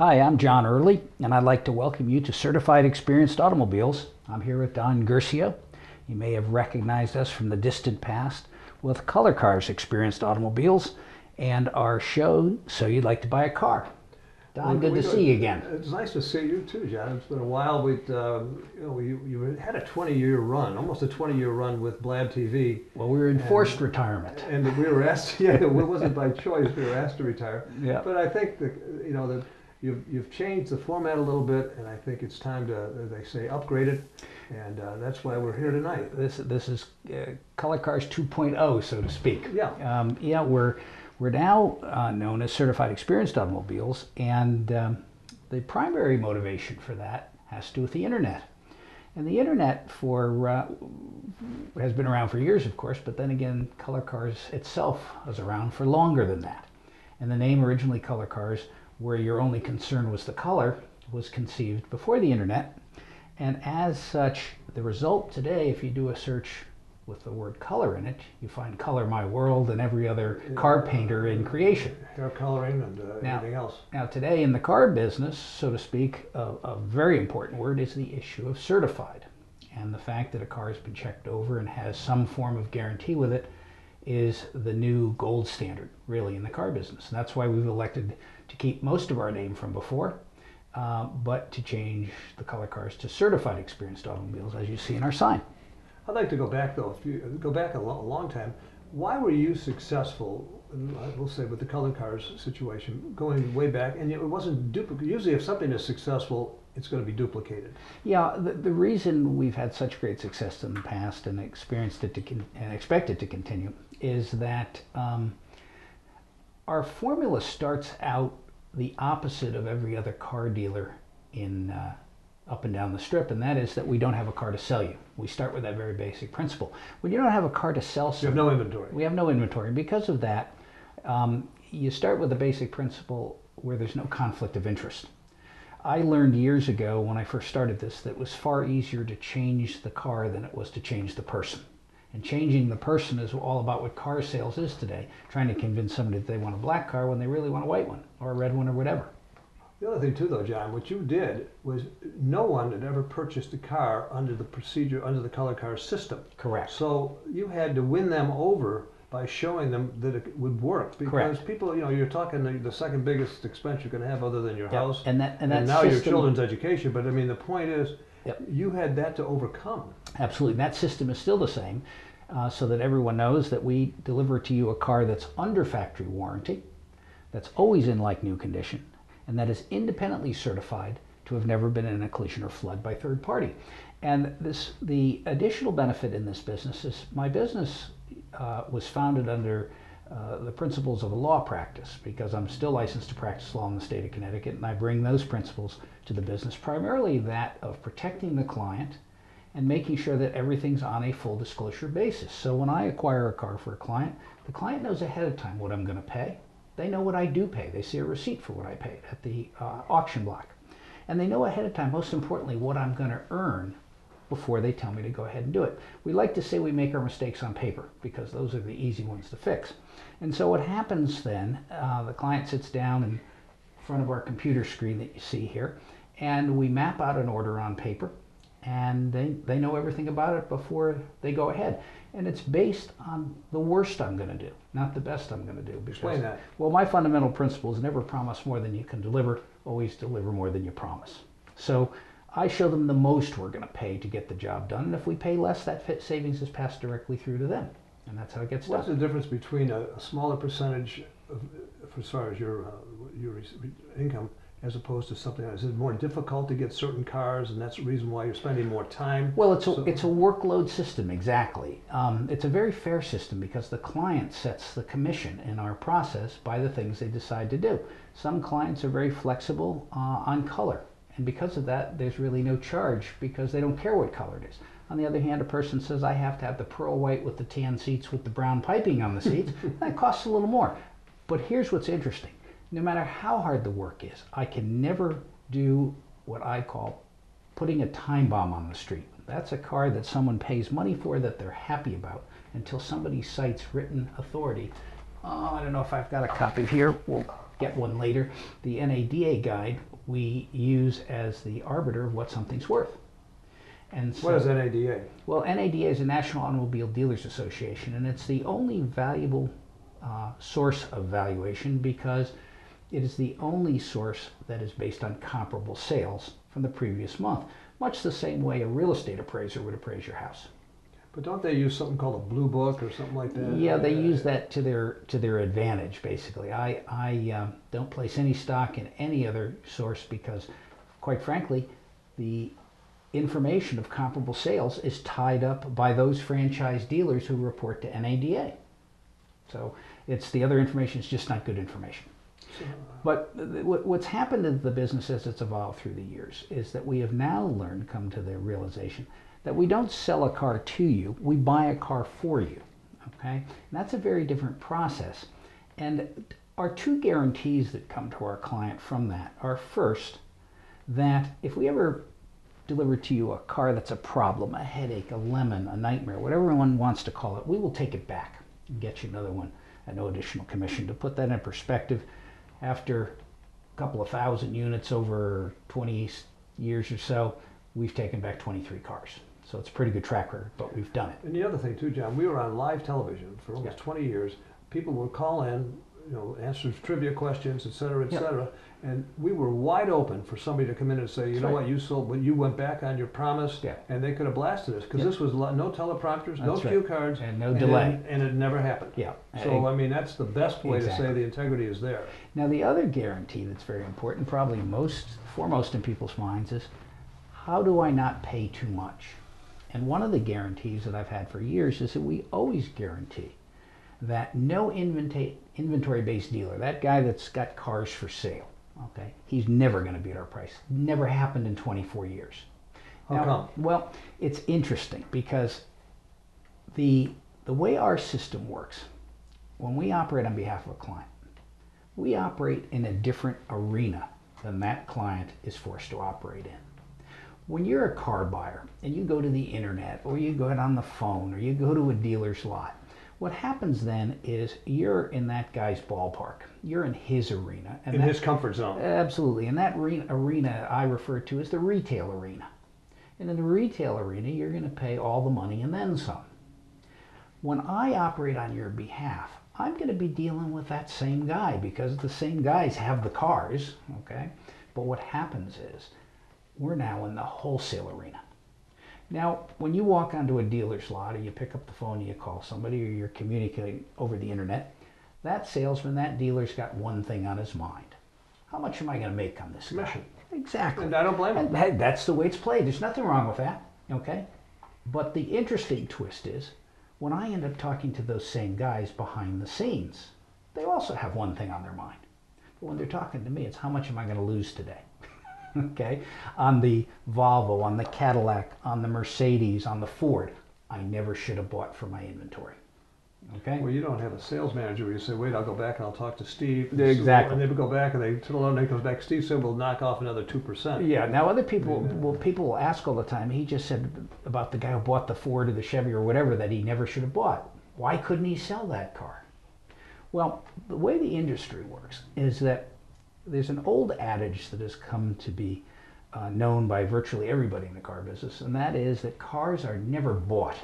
Hi, I'm John Early, and I'd like to welcome you to Certified Experienced Automobiles. I'm here with Don Guercio. You may have recognized us from the distant past with Color Cars Experienced Automobiles and our show, So You'd Like to Buy a Car. Don, good to see you again. It's nice to see you too, John. It's been a while. You had a 20-year run, almost a 20-year run with Blab TV. Well, we were in forced retirement. And we were asked, yeah, it wasn't by choice, we were asked to retire. Yeah. But I think that you've changed the format a little bit, and I think it's time to, as they say, upgrade it. And that's why we're here tonight. This is Color Cars 2.0, so to speak. Yeah. We're now known as Certified Experienced Automobiles, and the primary motivation for that has to do with the internet. And the internet has been around for years, of course, but then again, Color Cars itself was around for longer than that. And the name originally Color Cars, where your only concern was the color, was conceived before the internet. And as such, the result today, if you do a search with the word color in it, you find Color My World and every other car painter in creation. Hair coloring and everything else. Now today in the car business, so to speak, a very important word is the issue of certified. And the fact that a car has been checked over and has some form of guarantee with it is the new gold standard, really, in the car business. And that's why we've elected to keep most of our name from before, but to change the Color Cars to Certified Experienced Automobiles, as you see in our sign. I'd like to go back though. If you go back a long time, why were you successful? We'll say with the Color Cars situation, going way back, and it wasn't duplicate. Usually, if something is successful, it's going to be duplicated. Yeah, the reason we've had such great success in the past and experienced it and expect it to continue is that our formula starts out the opposite of every other car dealer in up and down the strip, and that is that we don't have a car to sell you. We start with that very basic principle. When you don't have a car to sell, you have no inventory. We have no inventory. Because of that, you start with the basic principle where there's no conflict of interest. I learned years ago when I first started this that it was far easier to change the car than it was to change the person. And changing the person is all about what car sales is today, trying to convince somebody that they want a black car when they really want a white one or a red one or whatever. The other thing too though, John, what you did was no one had ever purchased a car under the procedure, under the Color Cars system. Correct. So you had to win them over by showing them that it would work. Because Correct. people, you're talking the second biggest expense you can have other than your house. And now your children's education. But I mean, the point is, Yep. you had that to overcome. Absolutely. That system is still the same, so that everyone knows that we deliver to you a car that's under factory warranty, that's always in like new condition, and that is independently certified to have never been in a collision or flood by third party. And the additional benefit in this business is my business was founded under the principles of a law practice, because I'm still licensed to practice law in the state of Connecticut, and I bring those principles to the business, primarily that of protecting the client and making sure that everything's on a full disclosure basis. So when I acquire a car for a client, the client knows ahead of time what I'm going to pay. They know what I do pay. They see a receipt for what I paid at the auction block. And they know ahead of time, most importantly, what I'm going to earn before they tell me to go ahead and do it. We like to say we make our mistakes on paper because those are the easy ones to fix. And so what happens then, the client sits down in front of our computer screen that you see here, and we map out an order on paper, and they know everything about it before they go ahead. And it's based on the worst I'm going to do, not the best I'm going to do. Because, explain that. Well, my fundamental principle is never promise more than you can deliver, always deliver more than you promise. So I show them the most we're going to pay to get the job done, and if we pay less, that savings is passed directly through to them, and that's how it gets done. What's the difference between a smaller percentage as far as your income as opposed to something else? Is it more difficult to get certain cars, and that's the reason why you're spending more time? Well, it's a workload system, exactly. It's a very fair system because the client sets the commission in our process by the things they decide to do. Some clients are very flexible on color, and because of that, there's really no charge because they don't care what color it is. On the other hand, a person says, I have to have the pearl white with the tan seats with the brown piping on the seats. That costs a little more. But here's what's interesting. No matter how hard the work is, I can never do what I call putting a time bomb on the street. That's a car that someone pays money for that they're happy about until somebody cites written authority. Oh, I don't know if I've got a copy here. We'll get one later. The NADA guide we use as the arbiter of what something's worth. And so, What is NADA? well, NADA is the National Automobile Dealers Association, and it's the only valuable source of valuation because it is the only source that is based on comparable sales from the previous month, much the same way a real estate appraiser would appraise your house. But don't they use something called a blue book or something like that? Yeah, they use that to their advantage, basically. I don't place any stock in any other source because, quite frankly, the information of comparable sales is tied up by those franchise dealers who report to NADA. So it's the other information is just not good information. But what's happened in the business as it's evolved through the years is that we have now learned, come to the realization, that we don't sell a car to you, we buy a car for you. Okay? And that's a very different process. And our two guarantees that come to our client from that are, first, that if we ever deliver to you a car that's a problem, a headache, a lemon, a nightmare, whatever one wants to call it, we will take it back and get you another one at no additional commission. To put that in perspective, after a couple of thousand units over 20 years or so, we've taken back 23 cars. So it's a pretty good track record, but we've done it. And the other thing too, John, we were on live television for almost 20 years. People would call in, answer trivia questions, et cetera, et cetera. And we were wide open for somebody to come in and say, you know what, you sold, but you went back on your promise, and they could have blasted us because this was no teleprompters, no cue cards, and no delay, and it never happened. Yeah. So I mean, that's the best way to say the integrity is there. Now, the other guarantee that's very important, probably foremost in people's minds, is how do I not pay too much? And one of the guarantees that I've had for years is that we always guarantee that no inventory-based dealer, that guy that's got cars for sale, okay, he's never going to beat our price. Never happened in 24 years. How come? Well, it's interesting because the way our system works, when we operate on behalf of a client, we operate in a different arena than that client is forced to operate in. When you're a car buyer and you go to the internet or you go out on the phone or you go to a dealer's lot, what happens then is you're in that guy's ballpark. You're in his arena. And in his comfort zone. Absolutely. And that arena I refer to as the retail arena. And in the retail arena, you're going to pay all the money and then some. When I operate on your behalf, I'm going to be dealing with that same guy because the same guys have the cars, okay? But what happens is we're now in the wholesale arena. Now, when you walk onto a dealer's lot or you pick up the phone and you call somebody or you're communicating over the internet, that salesman, that dealer's got one thing on his mind. How much am I going to make on this commission? Exactly. And I don't blame him. Hey, that's the way it's played. There's nothing wrong with that, okay? But the interesting twist is when I end up talking to those same guys behind the scenes, they also have one thing on their mind. But when they're talking to me, it's how much am I going to lose today? Okay, on the Volvo, on the Cadillac, on the Mercedes, on the Ford, I never should have bought for my inventory. Okay. Well, you don't have a sales manager where you say, wait, I'll go back and I'll talk to Steve. Exactly. And they would go back and they tell them, they comes back, Steve said we'll knock off another 2%. Yeah, now other people, people will ask all the time, he just said about the guy who bought the Ford or the Chevy or whatever that he never should have bought. Why couldn't he sell that car? Well, the way the industry works is that there's an old adage that has come to be known by virtually everybody in the car business, and that is that cars are never bought,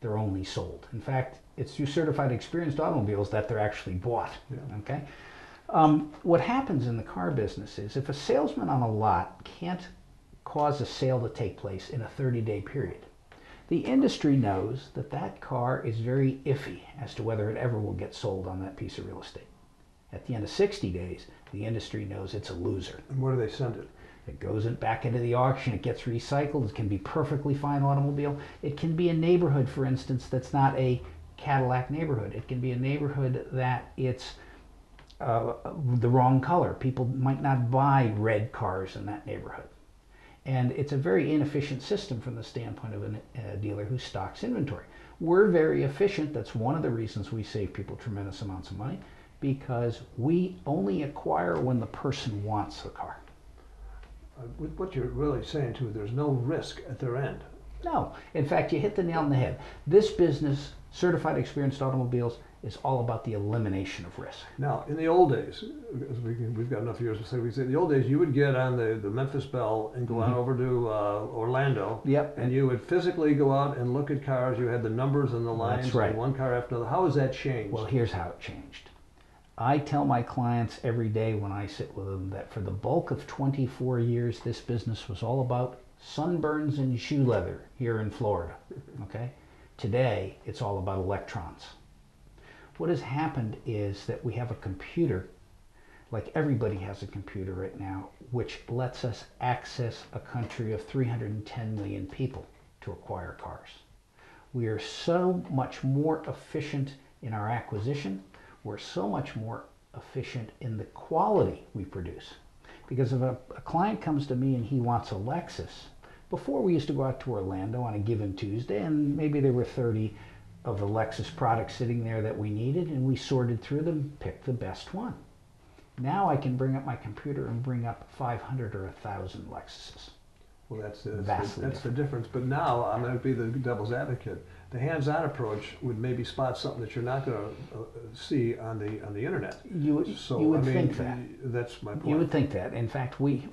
they're only sold. In fact, it's through certified experienced automobiles that they're actually bought. Okay. What happens in the car business is if a salesman on a lot can't cause a sale to take place in a 30-day period, the industry knows that that car is very iffy as to whether it ever will get sold on that piece of real estate. At the end of 60 days, the industry knows it's a loser. And where do they send it? It goes back into the auction, it gets recycled, it can be perfectly fine automobile. It can be a neighborhood, for instance, that's not a Cadillac neighborhood. It can be a neighborhood that it's the wrong color. People might not buy red cars in that neighborhood. And it's a very inefficient system from the standpoint of a dealer who stocks inventory. We're very efficient. That's one of the reasons we save people tremendous amounts of money, because we only acquire when the person wants the car. What you're really saying too, there's no risk at their end. No. In fact, you hit the nail on the head. This business, Certified Experienced Automobiles, is all about the elimination of risk. Now, in the old days, as we've got enough years to say, we say in the old days you would get on the Memphis Belle and go on over to Orlando. Yep. And you would physically go out and look at cars. You had the numbers and the lines. That's right. And one car after another. How has that changed? Well, here's how it changed. I tell my clients every day when I sit with them that for the bulk of 24 years, this business was all about sunburns and shoe leather here in Florida. Okay? Today, it's all about electrons. What has happened is that we have a computer, like everybody has a computer right now, which lets us access a country of 310 million people to acquire cars. We are so much more efficient in our acquisition. We're so much more efficient in the quality we produce. Because if a client comes to me and he wants a Lexus, before we used to go out to Orlando on a given Tuesday, and maybe there were 30 of the Lexus products sitting there that we needed, and we sorted through them, picked the best one. Now I can bring up my computer and bring up 500 or 1,000 Lexuses. Well, that's Vastly the difference. But now I'm going to be the devil's advocate. The hands-on approach would maybe spot something that you're not going to see on the internet. You would think that. That's my point. You would think that. In fact, we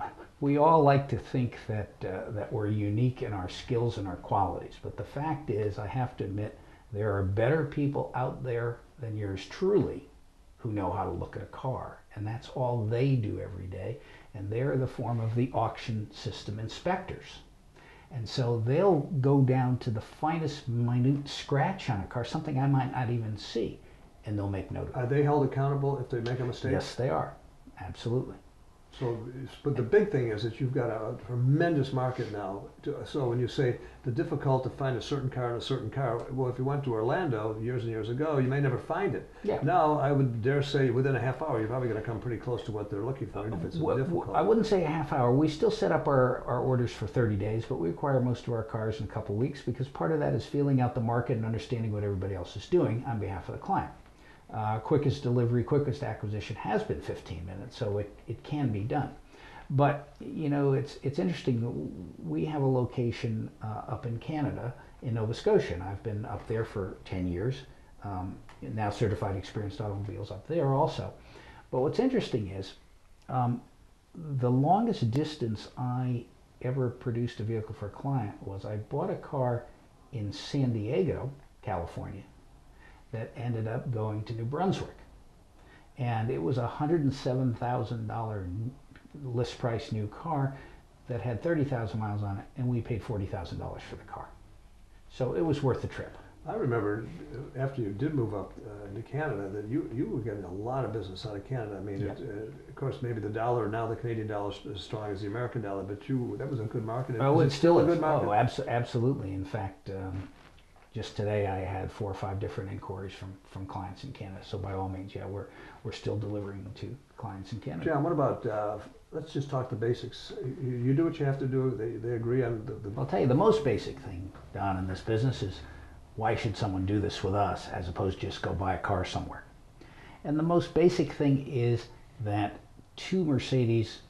all like to think that we're unique in our skills and our qualities. But the fact is, I have to admit, there are better people out there than yours truly who know how to look at a car. And that's all they do every day. And they're the form of the auction system inspectors. And so they'll go down to the finest minute scratch on a car, something I might not even see, and they'll make note of it. Are they held accountable if they make a mistake? Yes, they are. Absolutely. So, but the big thing is that you've got a tremendous market now. So when you say the difficult to find a certain car in a certain car, well, if you went to Orlando years and years ago, you may never find it. Yeah. Now, I would dare say within a half hour, you're probably going to come pretty close to what they're looking for if it's difficult. I wouldn't say a half hour. We still set up our orders for 30 days, but we acquire most of our cars in a couple of weeks because part of that is feeling out the market and understanding what everybody else is doing on behalf of the client. Quickest delivery, quickest acquisition has been 15 minutes, so it can be done. But, you know, it's interesting. We have a location up in Canada, in Nova Scotia, and I've been up there for 10 years, now Certified Experienced Automobiles up there also. But what's interesting is the longest distance I ever produced a vehicle for a client was I bought a car in San Diego, California, that ended up going to New Brunswick. And it was a $107,000 list price new car that had 30,000 miles on it, and we paid $40,000 for the car. So it was worth the trip. I remember after you did move up to Canada that you were getting a lot of business out of Canada. I mean, Yeah. of course, maybe the dollar, now the Canadian dollar is as strong as the American dollar, but that was a good market. Oh, it still a is. good market? Oh, absolutely. In fact, just today I had 4 or 5 different inquiries from clients in Canada. So by all means, yeah, we're still delivering to clients in Canada. John, what about, let's just talk the basics. You do what you have to do. They agree on the I'll tell you, the most basic thing, Don, in this business is why should someone do this with us as opposed to just go buy a car somewhere? And the most basic thing is that 2 Mercedes,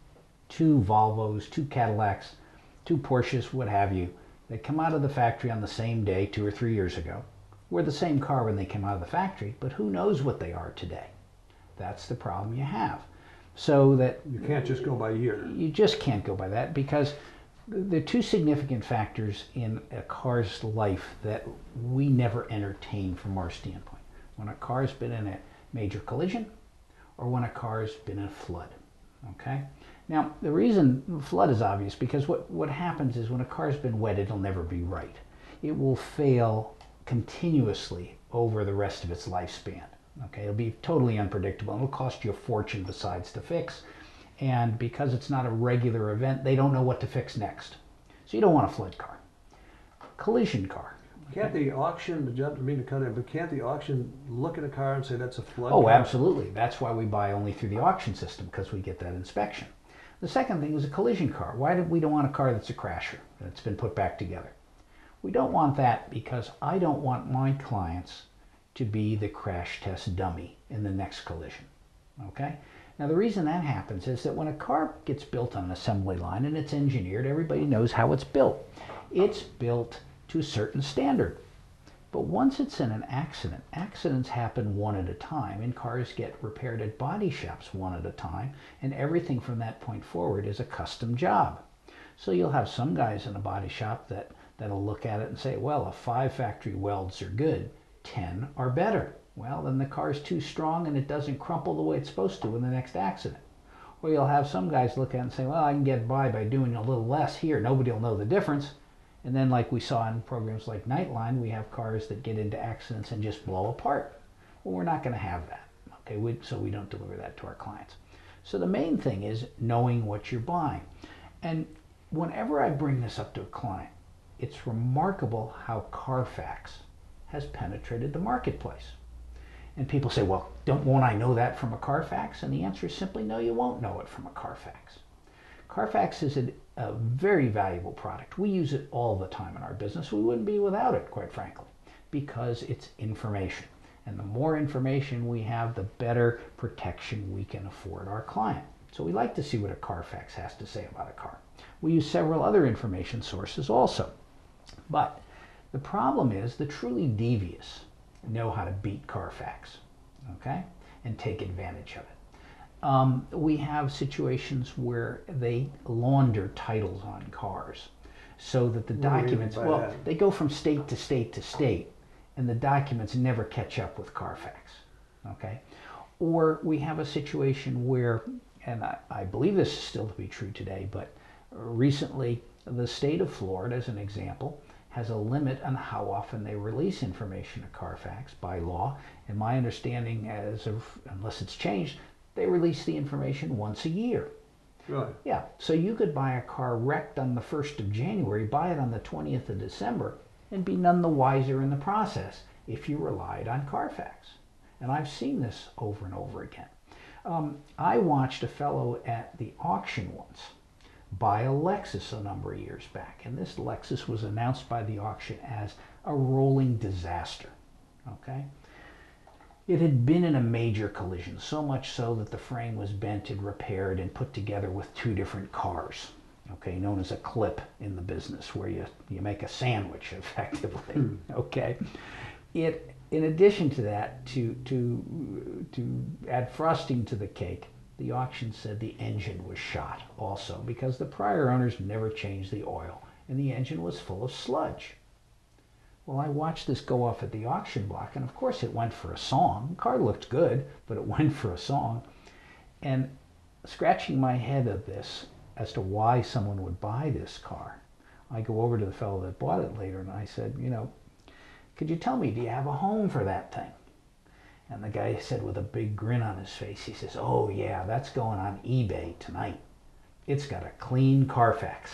2 Volvos, 2 Cadillacs, 2 Porsches, what have you, that come out of the factory on the same day 2 or 3 years ago were the same car when they came out of the factory, but who knows what they are today? That's the problem you have. So that you can't just go by year. You just can't go by that because there are 2 significant factors in a car's life that we never entertain from our standpoint. When a car's been in a major collision or when a car's been in a flood. Okay? Now, the reason flood is obvious because what happens is when a car's been wet, it'll never be right. It will fail continuously over the rest of its lifespan. Okay? It'll be totally unpredictable. It'll cost you a fortune besides to fix. And because it's not a regular event, they don't know what to fix next. So you don't want a flood car. Collision car. Can't the auction, I mean to cut in, but can't the auction look at a car and say that's a flood Oh, car? absolutely. That's why we buy only through the auction system, because we get that inspection. The second thing is a collision car. Why do we don't want a car that's a crasher, that's been put back together? We don't want that because I don't want my clients to be the crash test dummy in the next collision. Okay? Now, the reason that happens is that when a car gets built on an assembly line and it's engineered, everybody knows how it's built. It's built to a certain standard. But once it's in an accident, accidents happen one at a time, and cars get repaired at body shops one at a time, and everything from that point forward is a custom job. So you'll have some guys in a body shop that'll look at it and say, well, if 5 factory welds are good, 10 are better. Well, then the car's too strong and it doesn't crumple the way it's supposed to in the next accident. Or you'll have some guys look at it and say, well, I can get by doing a little less here. Nobody will know the difference. And then, like we saw in programs like Nightline, we have cars that get into accidents and just blow apart. Well, we're not going to have that. Okay, so we don't deliver that to our clients. So the main thing is knowing what you're buying. And whenever I bring this up to a client, it's remarkable how Carfax has penetrated the marketplace. And people say, well, won't I know that from a Carfax? And the answer is simply no, you won't know it from a Carfax. Carfax is a very valuable product. We use it all the time in our business. We wouldn't be without it, quite frankly, because it's information. And the more information we have, the better protection we can afford our client. So we like to see what a Carfax has to say about a car. We use several other information sources also. But the problem is the truly devious know how to beat Carfax, okay, and take advantage of it. We have situations where they launder titles on cars so that the documents, well, they go from state to state to state, and the documents never catch up with Carfax, okay? Or we have a situation where, and I believe this is still to be true today, but recently the state of Florida, as an example, has a limit on how often they release information to Carfax by law. And my understanding, unless it's changed, they release the information once a year. Really? Yeah. So you could buy a car wrecked on the 1st of January, buy it on the 20th of December, and be none the wiser in the process if you relied on Carfax. And I've seen this over and over again. I watched a fellow at the auction once buy a Lexus a number of years back, and this Lexus was announced by the auction as a rolling disaster. Okay, it had been in a major collision, so much so that the frame was bent and repaired and put together with 2 different cars, okay, known as a clip in the business, where you make a sandwich effectively. Okay, in addition to that, to add frosting to the cake, the auction said the engine was shot also because the prior owners never changed the oil and the engine was full of sludge. Well, I watched this go off at the auction block, and of course it went for a song. The car looked good, but it went for a song. And scratching my head at this as to why someone would buy this car, I go over to the fellow that bought it later and I said, could you tell me, do you have a home for that thing? And the guy said with a big grin on his face, he says, oh yeah, that's going on eBay tonight. It's got a clean Carfax.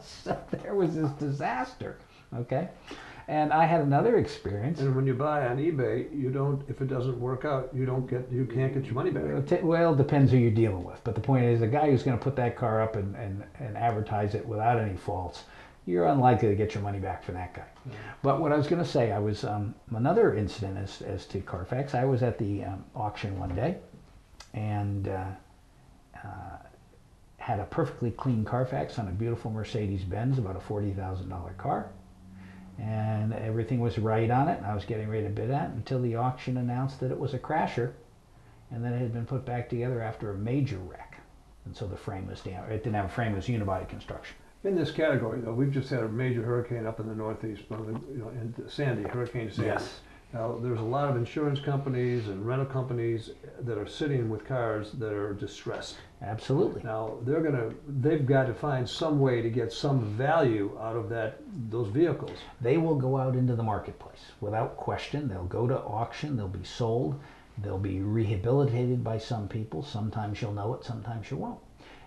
So there was this disaster, okay? And I had another experience. And when you buy on eBay, if it doesn't work out, you can't get your money back. Well, it depends who you're dealing with. But the point is, the guy who's going to put that car up and advertise it without any faults, you're unlikely to get your money back for that guy. Yeah. But what I was going to say, I was another incident as to Carfax. I was at the auction one day and had a perfectly clean Carfax on a beautiful Mercedes-Benz, about a $40,000 car. And everything was right on it, and I was getting ready to bid at it until the auction announced that it was a crasher, and then it had been put back together after a major wreck. And so the frame was down. It didn't have a frame, it was unibody construction. In this category, though, we've just had a major hurricane up in the Northeast, in Sandy, Hurricane Sandy. Yes. Now, there's a lot of insurance companies and rental companies that are sitting with cars that are distressed. Absolutely. Now, they've got to find some way to get some value out of those vehicles. They will go out into the marketplace without question. They'll go to auction. They'll be sold. They'll be rehabilitated by some people. Sometimes you'll know it. Sometimes you won't.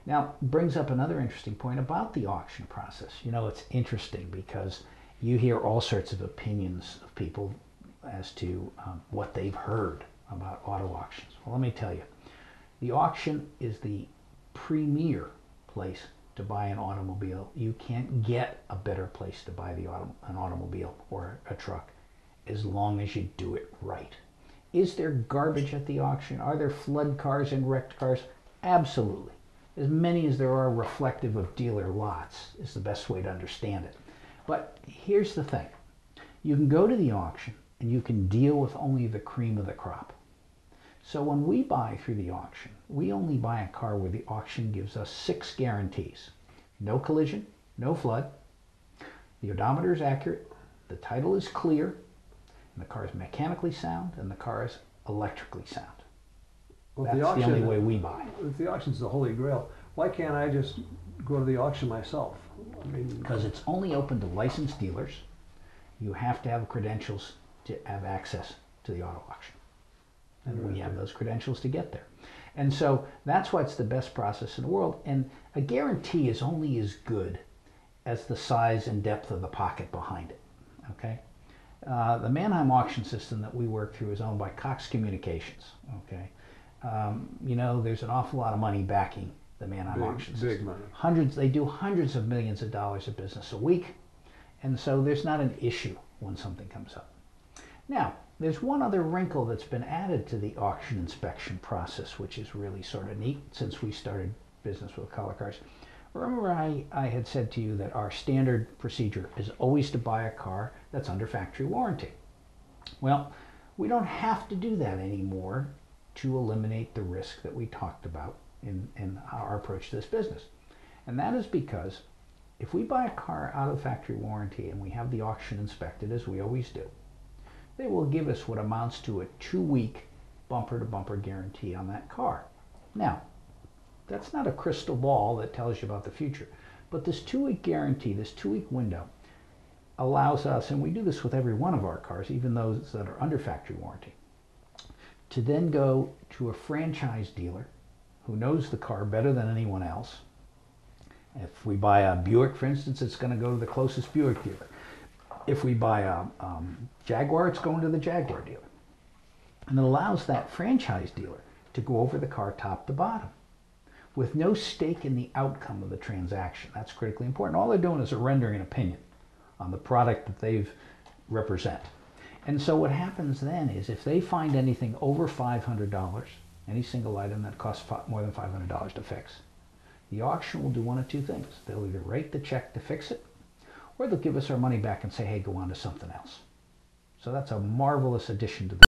Now, brings up another interesting point about the auction process. It's interesting because you hear all sorts of opinions of people as to what they've heard about auto auctions. Well, let me tell you, the auction is the premier place to buy an automobile. You can't get a better place to buy an automobile or a truck as long as you do it right. Is there garbage at the auction? Are there flood cars and wrecked cars? Absolutely. As many as there are reflective of dealer lots is the best way to understand it. But here's the thing. You can go to the auction and you can deal with only the cream of the crop. So when we buy through the auction, we only buy a car where the auction gives us 6 guarantees. No collision, no flood, the odometer is accurate, the title is clear, and the car is mechanically sound, and the car is electrically sound. Well, That's the only way we buy. If the auction's the holy grail, why can't I just go to the auction myself? I mean, Because it's only open to licensed dealers. You have to have credentials to have access to the auto auction. And we have those credentials to get there. And so that's why it's the best process in the world. And a guarantee is only as good as the size and depth of the pocket behind it. Okay? The Manheim auction system that we work through is owned by Cox Communications. Okay? You know, there's an awful lot of money backing the Manheim auction system. Big money. They do hundreds of millions of dollars of business a week. And so there's not an issue when something comes up. Now, there's one other wrinkle that's been added to the auction inspection process, which is really sort of neat since we started business with color cars. Remember I had said to you that our standard procedure is always to buy a car that's under factory warranty. Well, we don't have to do that anymore to eliminate the risk that we talked about in our approach to this business. And that is because if we buy a car out of factory warranty and we have the auction inspected, as we always do, they will give us what amounts to a 2-week bumper-to-bumper guarantee on that car. Now, that's not a crystal ball that tells you about the future, but this 2-week guarantee, this 2-week window, allows us, and we do this with every one of our cars, even those that are under factory warranty, to then go to a franchise dealer who knows the car better than anyone else. If we buy a Buick, for instance, it's going to go to the closest Buick dealer. If we buy a Jaguar, it's going to the Jaguar dealer. And it allows that franchise dealer to go over the car top to bottom with no stake in the outcome of the transaction. That's critically important. All they're doing is they're rendering an opinion on the product that they represent. And so what happens then is if they find anything over $500, any single item that costs more than $500 to fix, the auction will do one of two things. They'll either write the check to fix it, or they'll give us our money back and say, hey, go on to something else. So that's a marvelous addition to the